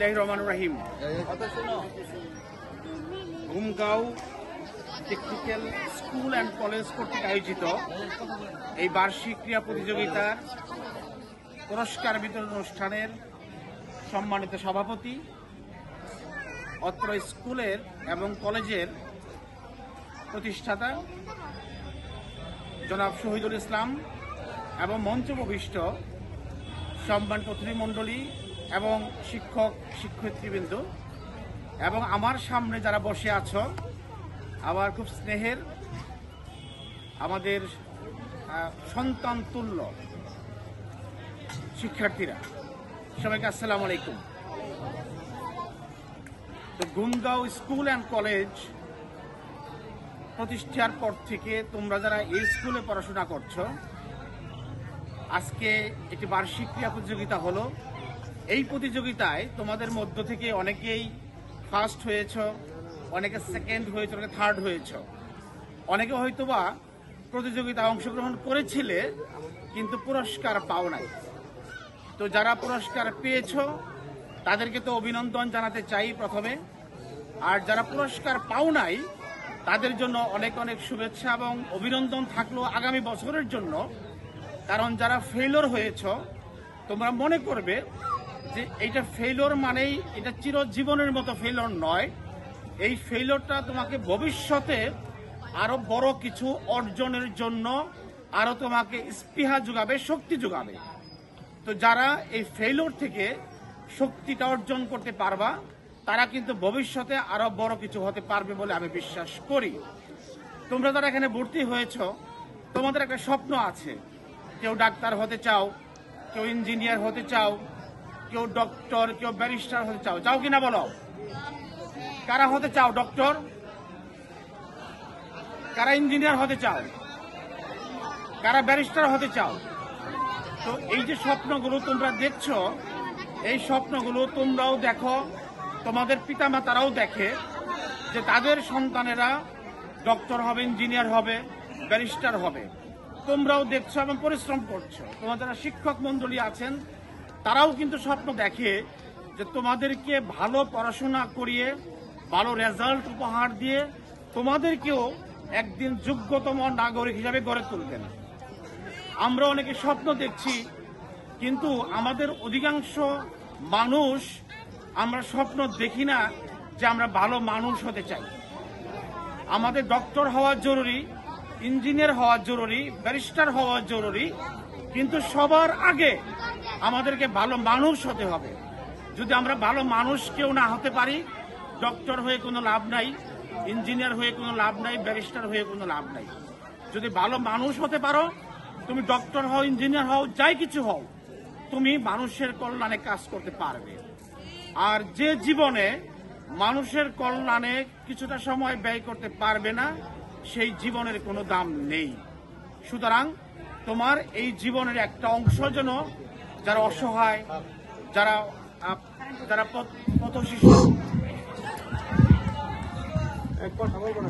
রহমান রহিম ঘুমগাঁও technical school and college কর্তৃক আয়োজিত এই বার্ষিক ক্রীড়া প্রতিযোগিতার পুরস্কার বিতরণ অনুষ্ঠানের সম্মানিত সভাপতি, অত্র স্কুলের এবং কলেজের প্রতিষ্ঠাতা জনাব শহীদুল ইসলাম এবং মঞ্চপ্রবিষ্ট সম্মানিত অতিথিমণ্ডলী এবং শিক্ষক শিক্ষয়িত্রীবৃন্দ এবং আমার সামনে যারা বসে আছো, আমার খুব স্নেহের আমাদের সন্তান তুল্য শিক্ষার্থীরা, সবাইকে আসসালামু আলাইকুম। তো ঘুমগাঁও স্কুল অ্যান্ড কলেজ প্রতিষ্ঠার পর থেকে তোমরা যারা এই স্কুলে পড়াশোনা করছো, আজকে একটি বার্ষিক ক্রীড়া প্রতিযোগিতা হলো। এই প্রতিযোগিতায় তোমাদের মধ্য থেকে অনেকেই ফার্স্ট হয়েছ, অনেকে সেকেন্ড হয়েছ, অনেকে থার্ড হয়েছ, অনেকে হয়তোবা প্রতিযোগিতায় অংশগ্রহণ করেছিলে কিন্তু পুরস্কার পাও নাই। তো যারা পুরস্কার পেয়েছ তাদেরকে তো অভিনন্দন জানাতে চাই প্রথমে, আর যারা পুরস্কার পাও নাই তাদের জন্য অনেক অনেক শুভেচ্ছা এবং অভিনন্দন থাকলো আগামী বছরের জন্য। কারণ যারা ফেইলর হয়েছ তোমরা মনে করবে যে এইটা ফেইলর মানেই এটা চিরজীবনের মতো ফেইলর নয়। এই ফেইলরটা তোমাকে ভবিষ্যতে আরো বড় কিছু অর্জনের জন্য আরো তোমাকে স্পৃহা যোগাবে, শক্তি যোগাবে। তো যারা এই ফেইলর থেকে শক্তিটা অর্জন করতে পারবা তারা কিন্তু ভবিষ্যতে আরো বড় কিছু হতে পারবে বলে আমি বিশ্বাস করি। তোমরা যারা এখানে ভর্তি হয়েছ তোমাদের একটা স্বপ্ন আছে, কেউ ডাক্তার হতে চাও, কেউ ইঞ্জিনিয়ার হতে চাও, কেউ ডক্টর, কেউ ব্যারিস্টার হতে চাও। চাও কিনা বলো? কারা হতে চাও ডক্টর? কারা ইঞ্জিনিয়ার হতে চাও? কারা ব্যারিস্টার হতে চাও? তো এই যে স্বপ্নগুলো তোমরা দেখছো, এই স্বপ্নগুলো তোমরাও দেখো, তোমাদের পিতামাতারাও দেখে যে তাদের সন্তানেরা ডক্টর হবে, ইঞ্জিনিয়ার হবে, ব্যারিস্টার হবে। তোমরাও দেখছো এবং পরিশ্রম করছো। তোমাদের যারা শিক্ষক মন্ডলী আছেন তারাও কিন্তু স্বপ্ন দেখে যে তোমাদেরকে ভালো পড়াশোনা করিয়ে ভালো রেজাল্ট উপহার দিয়ে তোমাদেরকেও একদিন যোগ্যতম নাগরিক হিসাবে গড়ে তুলবেন। আমরা অনেকে স্বপ্ন দেখছি, কিন্তু আমাদের অধিকাংশ মানুষ আমরা স্বপ্ন দেখি না যে আমরা ভালো মানুষ হতে চাই। আমাদের ডক্টর হওয়া জরুরি, ইঞ্জিনিয়ার হওয়া জরুরি, ব্যারিস্টার হওয়া জরুরি, কিন্তু সবার আগে আমাদেরকে ভালো মানুষ হতে হবে। যদি আমরা ভালো মানুষ কেউ না হতে পারি, ডক্টর হয়ে কোনো লাভ নাই, ইঞ্জিনিয়ার হয়ে কোনো লাভ নাই, ব্যারিস্টার হয়ে কোনো লাভ নাই। যদি ভালো মানুষ হতে পারো, তুমি ডক্টর হও, ইঞ্জিনিয়ার হও, যাই কিছু হও, তুমি মানুষের কল্যাণে কাজ করতে পারবে। আর যে জীবনে মানুষের কল্যাণে কিছুটা সময় ব্যয় করতে পারবে না, সেই জীবনের কোনো দাম নেই। সুতরাং তোমার এই জীবনের একটা অংশ যেন যারা অসহায়, যারা যারা পথশিশু,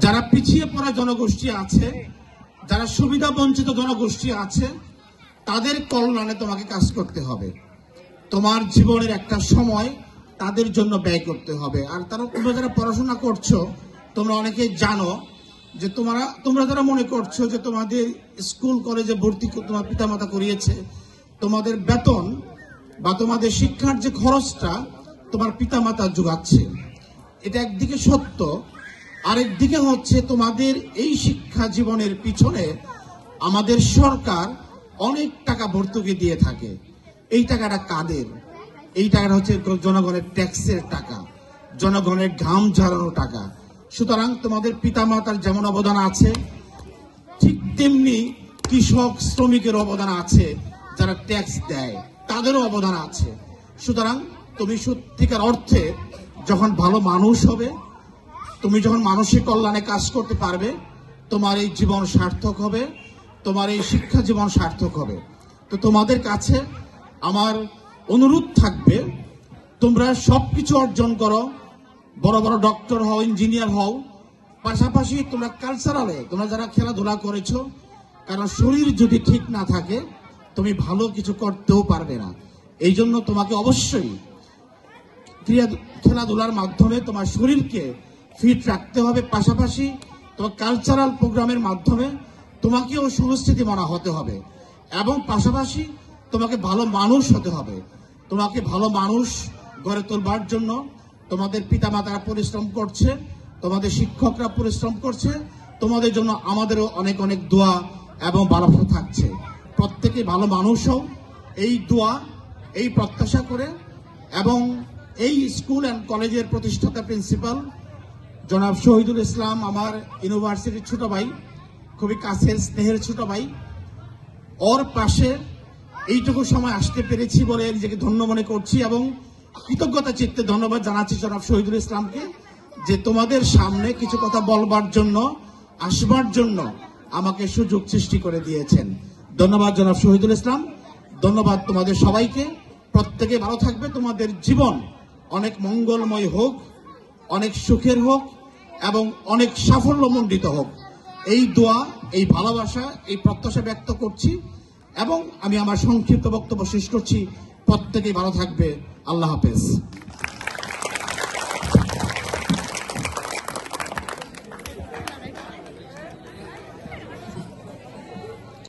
যারা পিছিয়ে পড়া জনগোষ্ঠী আছে, যারা সুবিধা বঞ্চিত জনগোষ্ঠী আছে, তাদের কল্যাণে তোমাকে কাজ করতে হবে। তোমার জীবনের একটা সময় তাদের জন্য ব্যয় করতে হবে। আর তোমরা যারা পড়াশোনা করছো, তোমরা অনেকেই জানো যে তোমরা যারা মনে করছো যে তোমাদের স্কুল কলেজে ভর্তি তোমার পিতামাতা করিয়েছে, তোমাদের বেতন বা তোমাদের শিক্ষার যে খরচটা তোমার পিতামাতা যোগাচ্ছে, এটা একদিকে সত্য। আরেকদিকে হচ্ছে তোমাদের এই শিক্ষা জীবনের পিছনে আমাদের সরকার অনেক টাকা ভর্তুকি দিয়ে থাকে। এই টাকাটা কাদের? এই টাকাটা হচ্ছে জনগণের ট্যাক্সের টাকা, জনগণের ঘাম ঝরানো টাকা। সুতরাং তোমাদের পিতামাতার যেমন অবদান আছে, ঠিক তেমনি কৃষক শ্রমিকের অবদান আছে, যারা ট্যাক্স দেয় তাদেরও অবদান আছে। সুতরাং তুমি সত্যিকার অর্থে যখন ভালো মানুষ হবে, তুমি যখন মানুষের কল্যাণে কাজ করতে পারবে, তোমার এই জীবন সার্থক হবে, তোমার এই শিক্ষা জীবন সার্থক হবে। তো তোমাদের কাছে আমার অনুরোধ থাকবে, তোমরা সবকিছু অর্জন করো, বড় বড় ডক্টর হও, ইঞ্জিনিয়ার হও, পাশাপাশি তোমরা কালচারালে তোমরা যারা খেলাধুলা করেছো, কারণ শরীর যদি ঠিক না থাকে তুমি ভালো কিছু করতেও পারবে না। এই জন্য তোমাকে অবশ্যই খেলাধুলার মাধ্যমে তোমার শরীরকে ফিট রাখতে হবে, পাশাপাশি তোমার কালচারাল প্রোগ্রামের মাধ্যমে তোমাকেও সংস্কৃতি মনা হতে হবে, এবং পাশাপাশি তোমাকে ভালো মানুষ হতে হবে। তোমাকে ভালো মানুষ গড়ে তোলবার জন্য তোমাদের পিতামাতারা পরিশ্রম করছে, তোমাদের শিক্ষকরা পরিশ্রম করছে, তোমাদের জন্য আমাদেরও অনেক অনেক দোয়া এবং ভালোবাসা থাকছে। প্রত্যেকে ভালো মানুষ হও, এই দোয়া, এই প্রত্যাশা করে, এবং এই স্কুল অ্যান্ড কলেজের প্রতিষ্ঠাতা প্রিন্সিপাল জনাব শহীদুল ইসলাম, আমার ইউনিভার্সিটির ছোট ভাই, খুবই কাছের স্নেহের ছোট ভাই, ওর পাশে এইটুকু সময় আসতে পেরেছি বলে নিজেকে ধন্য মনে করছি, এবং কৃতজ্ঞতা চিত্তে ধন্যবাদ জানাচ্ছি জনাব শহীদুল ইসলামকে, যে তোমাদের সামনে কিছু কথা বলবার জন্য, আসবার জন্য আমাকে সুযোগ সৃষ্টি করে দিয়েছেন। ধন্যবাদ জনাব শহীদুল ইসলাম, ধন্যবাদ তোমাদের সবাইকে। প্রত্যেকে ভালো থাকবে, তোমাদের জীবন অনেক মঙ্গলময় হোক, অনেক সুখের হোক, এবং অনেক সাফল্যমণ্ডিত হোক। এই দোয়া, এই ভালোবাসা, এই প্রত্যাশা ব্যক্ত করছি, এবং আমি আমার সংক্ষিপ্ত বক্তব্য শেষ করছি। প্রত্যেকেই ভালো থাকবে। আল্লাহ হাফেজ।